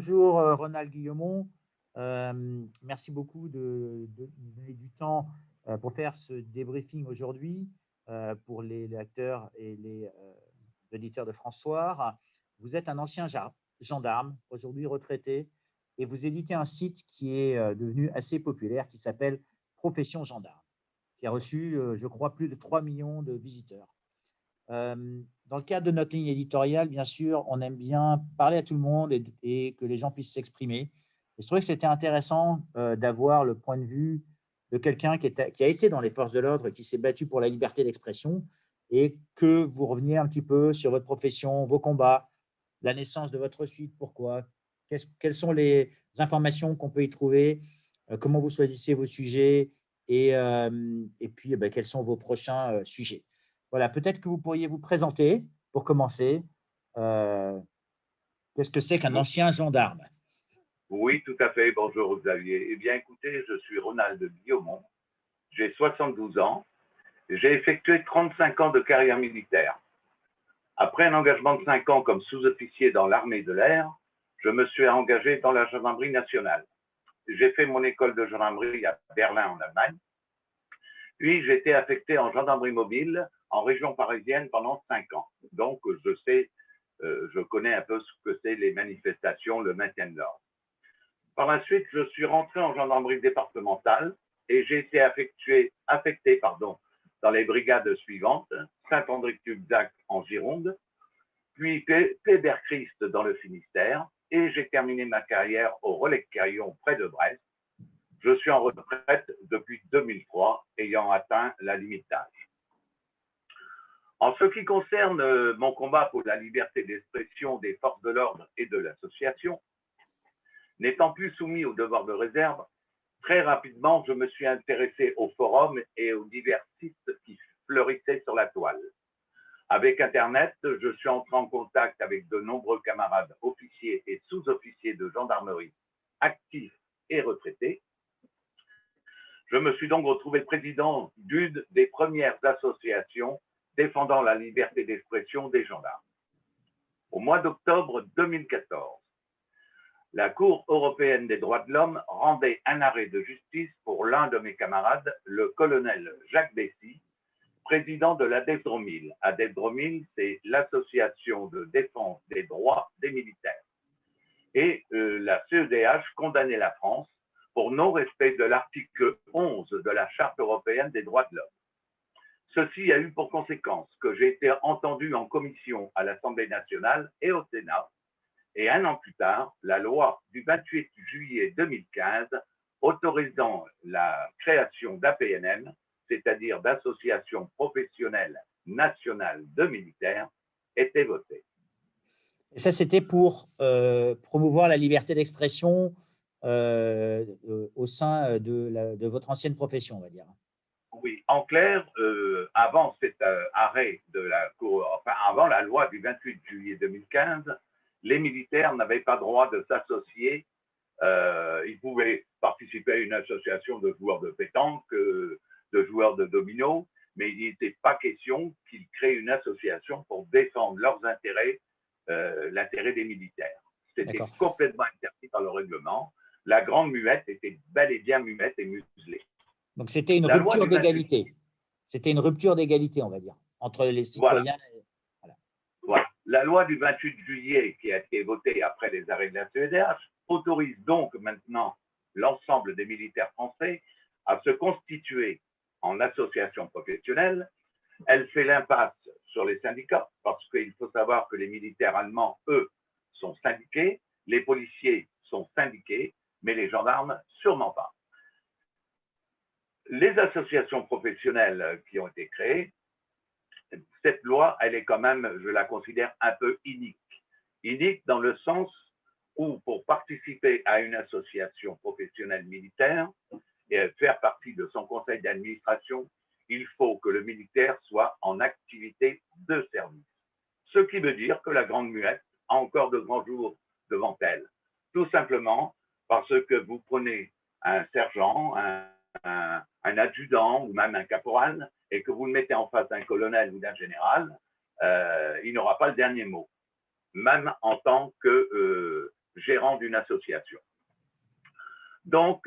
bonjour Ronald Guillemont. Merci beaucoup de nous donner du temps pour faire ce débriefing aujourd'hui pour les lecteurs et les auditeurs de François. Vous êtes un ancien gendarme, aujourd'hui retraité, et vous éditez un site qui est devenu assez populaire qui s'appelle Profession Gendarme, qui a reçu, je crois, plus de 3 millions de visiteurs. Dans le cadre de notre ligne éditoriale, bien sûr, on aime bien parler à tout le monde et que les gens puissent s'exprimer. Et je trouvais que c'était intéressant d'avoir le point de vue de quelqu'un qui a été dans les forces de l'ordre, qui s'est battu pour la liberté d'expression, et que vous reveniez un petit peu sur votre profession, vos combats, la naissance de votre site, pourquoi, quelles sont les informations qu'on peut y trouver, comment vous choisissez vos sujets, et puis quels sont vos prochains sujets. Voilà, peut-être que vous pourriez vous présenter pour commencer. Qu'est-ce que c'est qu'un ancien gendarme? Oui, tout à fait. Bonjour Xavier. Eh bien, écoutez, je suis Ronald Guillemont. J'ai 72 ans. J'ai effectué 35 ans de carrière militaire. Après un engagement de 5 ans comme sous-officier dans l'armée de l'air, je me suis engagé dans la gendarmerie nationale. J'ai fait mon école de gendarmerie à Berlin, en Allemagne. Puis, j'ai été affecté en gendarmerie mobile en région parisienne pendant 5 ans. Donc, je connais un peu ce que c'est les manifestations, le maintien de l'ordre. Par la suite, je suis rentré en gendarmerie départementale et j'ai été affecté dans les brigades suivantes: Saint-André-Cubzac en Gironde, puis Pleyber-Christ dans le Finistère, et j'ai terminé ma carrière au Relais-Carillon près de Brest. Je suis en retraite depuis 2003, ayant atteint la limite d'âge. En ce qui concerne mon combat pour la liberté d'expression des forces de l'ordre et de l'association, n'étant plus soumis au devoir de réserve, très rapidement, je me suis intéressé aux forums et aux divers sites qui fleurissaient sur la toile. Avec Internet, je suis entré en contact avec de nombreux camarades officiers et sous-officiers de gendarmerie, actifs et retraités. Je me suis donc retrouvé président d'une des premières associations défendant la liberté d'expression des gendarmes. Au mois d'octobre 2014, la Cour européenne des droits de l'homme rendait un arrêt de justice pour l'un de mes camarades, le colonel Jacques Bessy, président de l'ADEF-Dromil. ADEF-Dromil, c'est l'association de défense des droits des militaires. Et la CEDH condamnait la France pour non-respect de l'article 11 de la Charte européenne des droits de l'homme. Ceci a eu pour conséquence que j'ai été entendu en commission à l'Assemblée nationale et au Sénat. Et un an plus tard, la loi du 28 juillet 2015 autorisant la création d'APNM, c'est-à-dire d'associations professionnelles nationales de militaires, était votée. Et ça, c'était pour promouvoir la liberté d'expression au sein de votre ancienne profession, on va dire. Oui, en clair, avant cet arrêt de la Cour, enfin avant la loi du 28 juillet 2015, les militaires n'avaient pas droit de s'associer. Ils pouvaient participer à une association de joueurs de pétanque, de joueurs de domino, mais il n'était pas question qu'ils créent une association pour défendre leurs intérêts, l'intérêt des militaires. C'était complètement interdit par le règlement. La grande muette était bel et bien muette et muselée. Donc, c'était une rupture d'égalité. C'était une rupture d'égalité, on va dire, entre les citoyens. Voilà. La loi du 28 juillet, qui a été votée après les arrêts de la CEDH, autorise donc maintenant l'ensemble des militaires français à se constituer en association professionnelle. Elle fait l'impasse sur les syndicats, parce qu'il faut savoir que les militaires allemands, eux, sont syndiqués, les policiers sont syndiqués, mais les gendarmes, sûrement pas. Les associations professionnelles qui ont été créées, cette loi, elle est quand même, je la considère un peu inique. Inique dans le sens où, pour participer à une association professionnelle militaire et faire partie de son conseil d'administration, il faut que le militaire soit en activité de service. Ce qui veut dire que la grande muette a encore de grands jours devant elle. Tout simplement parce que vous prenez un sergent, un adjudant ou même un caporal et que vous le mettez en face d'un colonel ou d'un général, il n'aura pas le dernier mot, même en tant que gérant d'une association. Donc,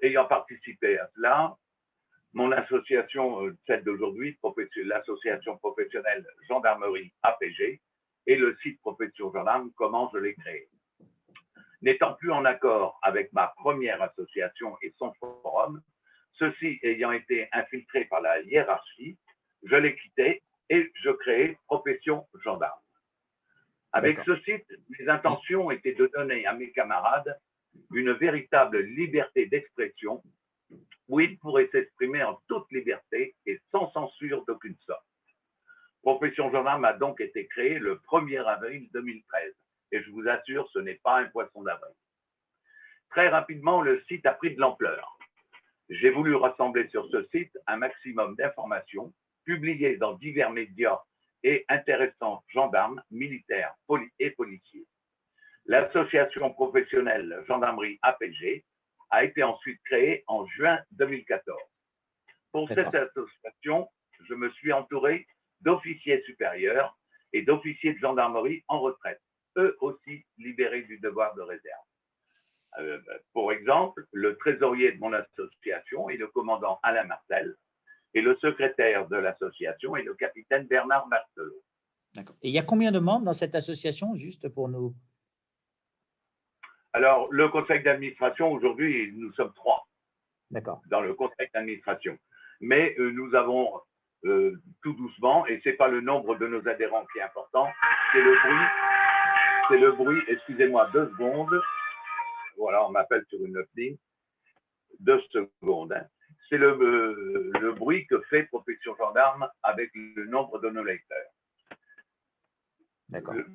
ayant participé à cela, mon association, celle d'aujourd'hui, l'association professionnelle gendarmerie APG, et le site Profession Gendarme, comment je l'ai créé. N'étant plus en accord avec ma première association et son forum, ceci ayant été infiltré par la hiérarchie, je l'ai quitté et je créai Profession Gendarme. Avec ce site, mes intentions étaient de donner à mes camarades une véritable liberté d'expression où ils pourraient s'exprimer en toute liberté et sans censure d'aucune sorte. Profession Gendarme a donc été créée le 1er avril 2013 et je vous assure, ce n'est pas un poisson d'avril. Très rapidement, le site a pris de l'ampleur. J'ai voulu rassembler sur ce site un maximum d'informations publiées dans divers médias et intéressant gendarmes, militaires et policiers. L'association professionnelle gendarmerie APG a été ensuite créée en juin 2014. Pour cette association, je me suis entouré d'officiers supérieurs et d'officiers de gendarmerie en retraite, eux aussi libérés du devoir de réserve. Pour exemple, le trésorier de mon association est le commandant Alain Martel, et le secrétaire de l'association est le capitaine Bernard Martelot. D'accord. Et il y a combien de membres dans cette association, juste pour nous? Alors, le conseil d'administration, aujourd'hui, nous sommes 3 dans le conseil d'administration. Mais nous avons tout doucement, et ce n'est pas le nombre de nos adhérents qui est important, c'est le bruit. C'est le bruit, excusez-moi 2 secondes. Voilà, on m'appelle sur une autre ligne. 2 secondes. Hein. C'est le bruit que fait Profession Gendarme avec le nombre de nos lecteurs.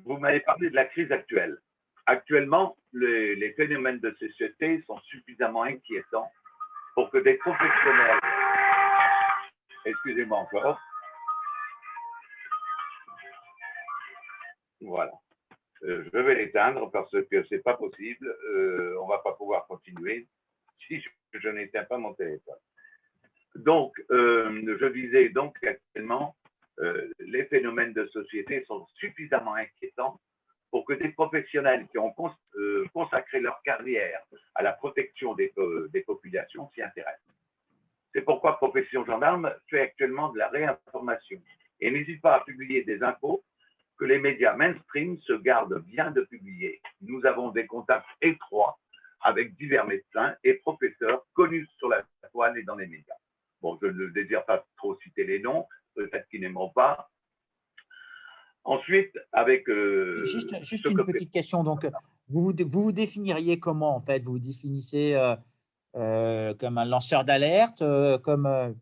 Vous m'avez parlé de la crise actuelle. Actuellement, les phénomènes de société sont suffisamment inquiétants pour que des professionnels, excusez-moi encore, voilà, je vais l'éteindre parce que c'est pas possible, on va pas pouvoir continuer si je n'éteins pas mon téléphone. Donc, je disais donc actuellement, les phénomènes de société sont suffisamment inquiétants pour que des professionnels qui ont consacré leur carrière à la protection des populations s'y intéressent. C'est pourquoi Profession Gendarme fait actuellement de la réinformation et n'hésite pas à publier des infos que les médias mainstream se gardent bien de publier. Nous avons des contacts étroits avec divers médecins et professeurs connus sur la toile et dans les médias. Bon, je ne désire pas trop citer les noms, peut-être qu'ils n'aimeront pas. Ensuite, avec… juste une petite question. Donc, vous vous définiriez comment, en fait? Vous vous définissez comme un lanceur d'alerte, comme…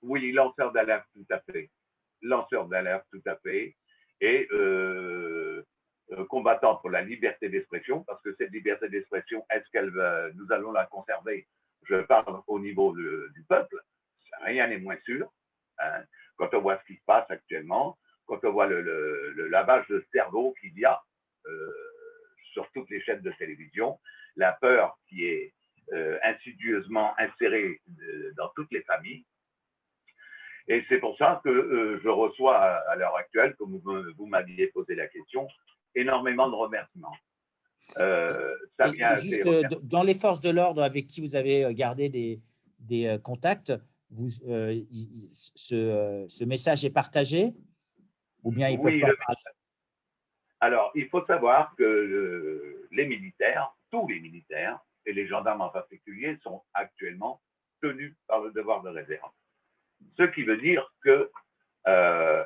Oui, lanceur d'alerte, tout à fait. Lanceur d'alerte, tout à fait. Et combattant pour la liberté d'expression, parce que cette liberté d'expression, est-ce qu'elle nous allons la conserver? Je parle au niveau du peuple, rien n'est moins sûr. Hein. Quand on voit ce qui se passe actuellement, quand on voit le lavage de cerveau qu'il y a sur toutes les chaînes de télévision, la peur qui est insidieusement insérée dans toutes les familles. Et c'est pour ça que je reçois à l'heure actuelle, comme vous m'aviez posé la question, énormément de remerciements. Ça vient juste dans les forces de l'ordre avec qui vous avez gardé des contacts, ce message est partagé ou bien ils peuvent pas parler? Alors, il faut savoir que les militaires, tous les militaires, et les gendarmes en particulier, sont actuellement tenus par le devoir de réserve. Ce qui veut dire que,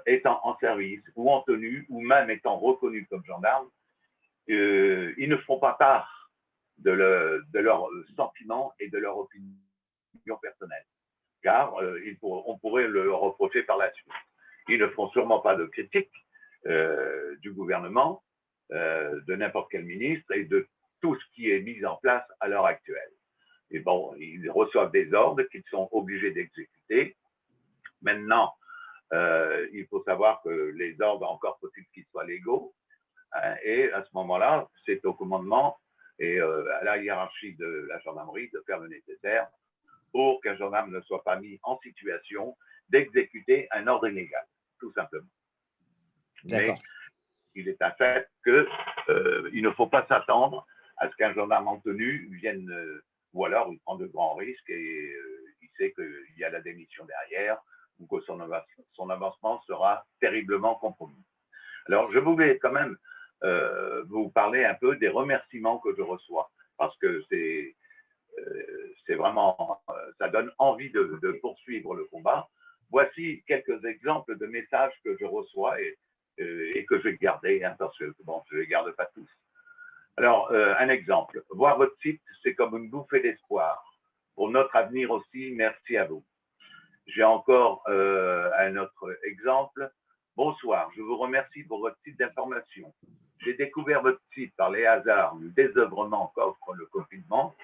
étant en service ou en tenue, ou même étant reconnus comme gendarmes, ils ne font pas part de leurs sentiments et de leur opinion personnelle. Car on pourrait le reprocher par la suite. Ils ne font sûrement pas de critique du gouvernement, de n'importe quel ministre et de tout ce qui est mis en place à l'heure actuelle. Et bon, ils reçoivent des ordres qu'ils sont obligés d'exécuter. Maintenant, il faut savoir que les ordres, encore faut-il qu'ils soient légaux. Et à ce moment-là, c'est au commandement et à la hiérarchie de la gendarmerie de faire le nécessaire pour qu'un gendarme ne soit pas mis en situation d'exécuter un ordre illégal, tout simplement. Mais il est un fait qu'il ne faut pas s'attendre à ce qu'un gendarme en tenue vienne, ou alors il prend de grands risques et il sait qu'il y a la démission derrière ou que son avancement sera terriblement compromis. Alors, je voulais quand même vous parler un peu des remerciements que je reçois, parce que c'est vraiment, ça donne envie de poursuivre le combat. Voici quelques exemples de messages que je reçois et que je vais garder, hein, parce que bon, je ne les garde pas tous. Alors, un exemple, voir votre site, c'est comme une bouffée d'espoir. Pour notre avenir aussi, merci à vous. J'ai encore un autre exemple. Bonsoir, je vous remercie pour votre site d'information. J'ai découvert votre site par les hasards du désœuvrement qu'offre le confinement.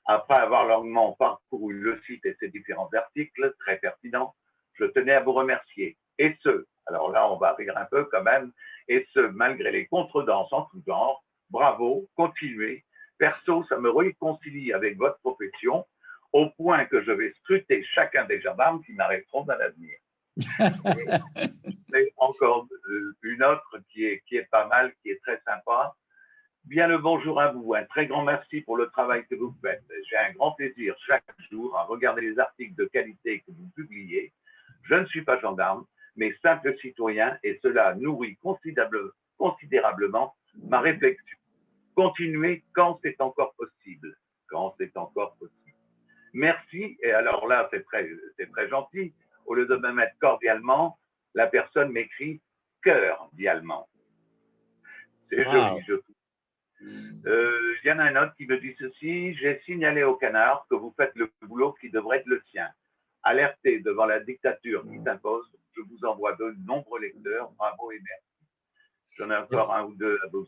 Après avoir longuement parcouru le site et ses différents articles très pertinents, je tenais à vous remercier. Et ce, alors là, on va rire un peu quand même, et ce, malgré les contredanses en tout genre. Bravo, continuez. Perso, ça me réconcilie avec votre profession, au point que je vais scruter chacun des gendarmes qui m'arrêteront dans l'avenir. Et encore une autre qui est pas mal, qui est très sympa. Bien le bonjour à vous, un très grand merci pour le travail que vous faites. J'ai un grand plaisir chaque jour à regarder les articles de qualité que vous publiez. Je ne suis pas gendarme, mais simple citoyen et cela nourrit considérablement ma réflexion. Continuez quand c'est encore possible. Quand c'est encore possible. Merci, et alors là, c'est très gentil. Au lieu de me mettre cordialement, la personne m'écrit cordialement. C'est joli, je trouve. Il y en a un autre qui me dit ceci. J'ai signalé au canard que vous faites le boulot qui devrait être le sien. Alerté devant la dictature qui s'impose, je vous envoie de nombreux lecteurs. Bravo et merci. J'en ai encore un ou deux à vous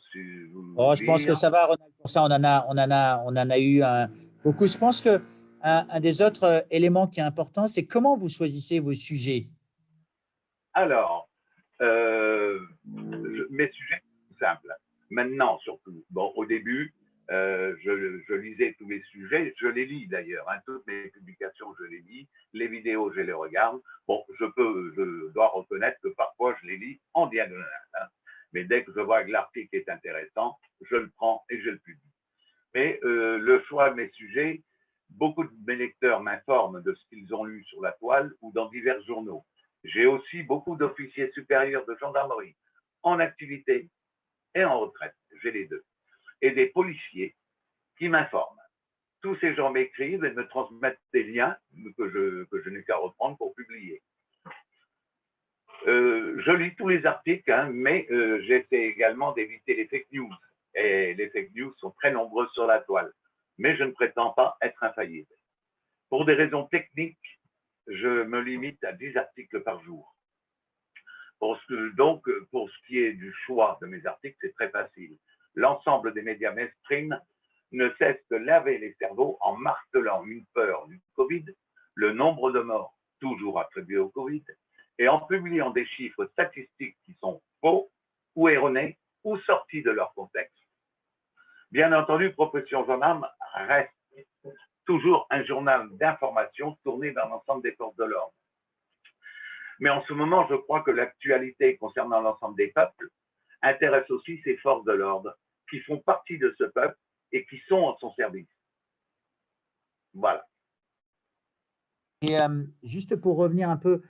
Oh, je pense que ça va, Ronald. Pour ça, on en a eu beaucoup. Je pense que un des autres éléments qui est important, c'est comment vous choisissez vos sujets. Alors, mes sujets sont simples. Maintenant, surtout, bon, au début, je lisais tous les sujets, je les lis d'ailleurs, hein, toutes mes publications, je les lis, les vidéos, je les regarde. Bon, je dois reconnaître que parfois, je les lis en diagonale. Hein, mais dès que je vois que l'article est intéressant, je le prends et je le publie. Mais le choix de mes sujets, beaucoup de mes lecteurs m'informent de ce qu'ils ont lu sur la toile ou dans divers journaux. J'ai aussi beaucoup d'officiers supérieurs de gendarmerie en activité et en retraite, j'ai les deux, et des policiers qui m'informent. Tous ces gens m'écrivent et me transmettent des liens que je n'ai qu'à reprendre pour publier. Je lis tous les articles, hein, mais j'essaie également d'éviter les fake news. Et les fake news sont très nombreuses sur la toile. Mais je ne prétends pas être infaillible. Pour des raisons techniques, je me limite à 10 articles par jour. Donc, pour ce qui est du choix de mes articles, c'est très facile. L'ensemble des médias mainstream ne cesse de laver les cerveaux en martelant une peur du Covid, le nombre de morts toujours attribués au Covid, et en publiant des chiffres statistiques qui sont faux ou erronés ou sortis de leur contexte. Bien entendu, Profession Gendarme reste toujours un journal d'information tourné vers l'ensemble des forces de l'ordre. Mais en ce moment, je crois que l'actualité concernant l'ensemble des peuples intéresse aussi ces forces de l'ordre qui font partie de ce peuple et qui sont en son service. Voilà. Et juste pour revenir un peu,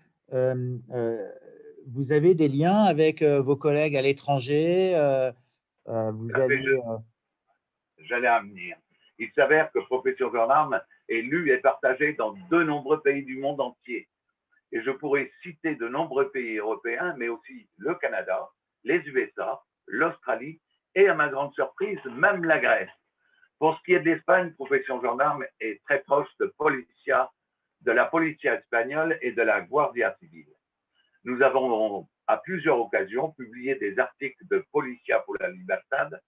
vous avez des liens avec vos collègues à l'étranger, J'allais en venir. Il s'avère que Profession Gendarme est lue et partagée dans de nombreux pays du monde entier. Et je pourrais citer de nombreux pays européens, mais aussi le Canada, les USA, l'Australie et, à ma grande surprise, même la Grèce. Pour ce qui est de l'Espagne, Profession Gendarme est très proche de la Policia espagnole et de la Guardia Civile. Nous avons, à plusieurs occasions, publié des articles de Policia pour la Libertad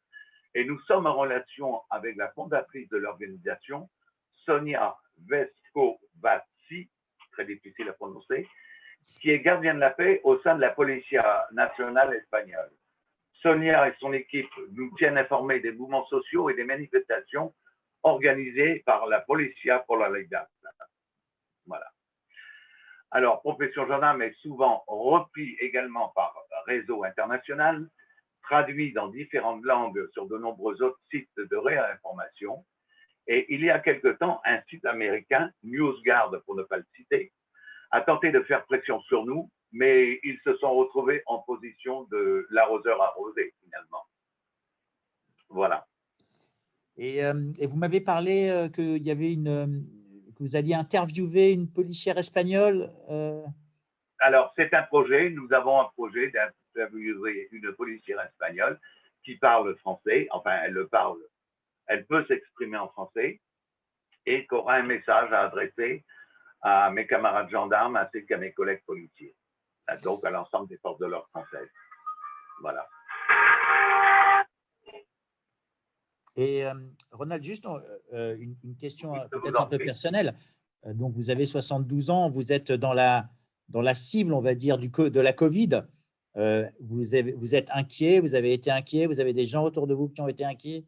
et nous sommes en relation avec la fondatrice de l'organisation, Sonia Vescovaci, très difficile à prononcer, qui est gardienne de la paix au sein de la Policia nationale espagnole. Sonia et son équipe nous tiennent informés des mouvements sociaux et des manifestations organisées par la Policia pour la Libertad. Voilà. Alors, Profession Gendarme est souvent repris également par réseau international, traduit dans différentes langues sur de nombreux autres sites de réinformation. Et il y a quelque temps, un site américain, NewsGuard pour ne pas le citer, a tenté de faire pression sur nous, mais ils se sont retrouvés en position de l'arroseur arrosé, finalement. Voilà. Et vous m'avez parlé qu'il y avait que vous alliez interviewer une policière espagnole. Alors, c'est un projet. Nous avons un projet d'interviewer une policière espagnole qui parle français. Enfin, elle le parle. Elle peut s'exprimer en français et qui aura un message à adresser à mes camarades gendarmes ainsi qu'à mes collègues policiers. Donc, à l'ensemble des forces de l'ordre françaises. Voilà. Et Ronald, juste une question peut-être un peu personnelle. Donc, vous avez 72 ans, vous êtes dans la cible, on va dire, de la Covid. Vous êtes inquiet, vous avez été inquiet, vous avez des gens autour de vous qui ont été inquiets?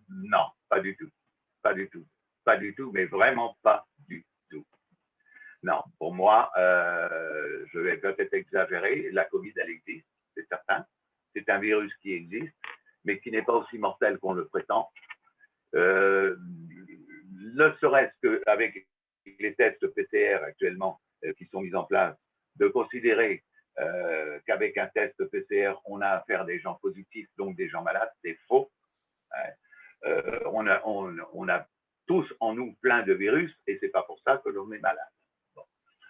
Non, pas du tout. Pas du tout. Pas du tout, mais vraiment pas du tout. Non, pour moi, je vais peut-être exagérer, la Covid, elle existe, c'est certain. C'est un virus qui existe, mais qui n'est pas aussi mortel qu'on le prétend. Ne serait-ce qu'avec les tests PCR actuellement qui sont mis en place, de considérer qu'avec un test PCR, on a affaire à des gens positifs, donc des gens malades, c'est faux. On a tous en nous plein de virus et c'est pas pour ça que l'on est malade. Bon.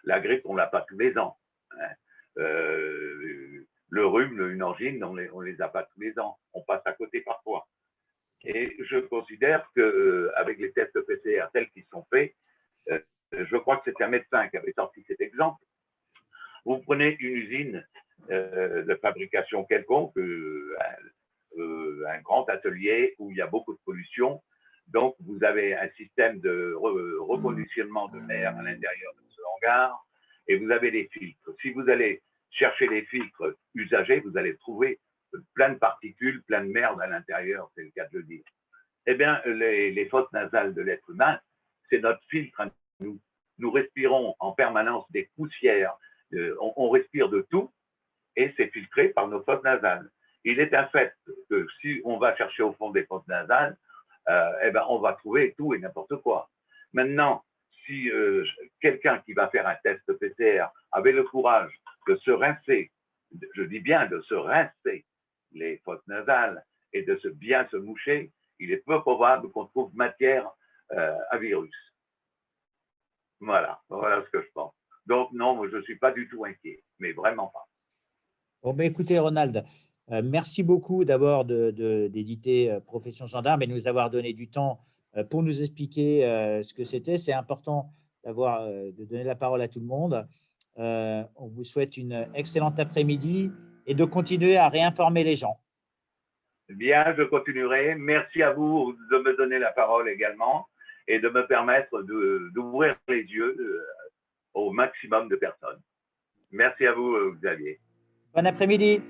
La grippe, on l'a pas tous les ans. Le rhume, une angine, on les a pas tous les ans. On passe à côté parfois. Et je considère qu'avec les tests PCR tels qu'ils sont faits, je crois que c'est un médecin qui avait sorti cet exemple. Vous prenez une usine de fabrication quelconque, un grand atelier où il y a beaucoup de pollution. Donc, vous avez un système de reconditionnement de l'air à l'intérieur de ce hangar et vous avez des filtres. Si vous allez chercher les filtres usagés, vous allez trouver plein de particules, plein de merde à l'intérieur, c'est le cas de le dire. Eh bien, les fosses nasales de l'être humain, c'est notre filtre à nous. Nous respirons en permanence des poussières, on respire de tout et c'est filtré par nos fosses nasales. Il est un fait que si on va chercher au fond des fosses nasales, eh ben, on va trouver tout et n'importe quoi. Maintenant, si quelqu'un qui va faire un test PCR avait le courage de se rincer, je dis bien de se rincer les fosses nasales et de bien se moucher, il est peu probable qu'on trouve matière à virus. Voilà ce que je pense. Donc non, moi, je ne suis pas du tout inquiet, mais vraiment pas. Bon, ben, écoutez, Ronald, merci beaucoup d'abord d'éditer Profession Gendarme et de nous avoir donné du temps pour nous expliquer ce que c'était. C'est important de donner la parole à tout le monde. On vous souhaite une excellente après-midi et de continuer à réinformer les gens. Bien, je continuerai. Merci à vous de me donner la parole également et de me permettre d'ouvrir les yeux au maximum de personnes. Merci à vous, Xavier. Bon après-midi.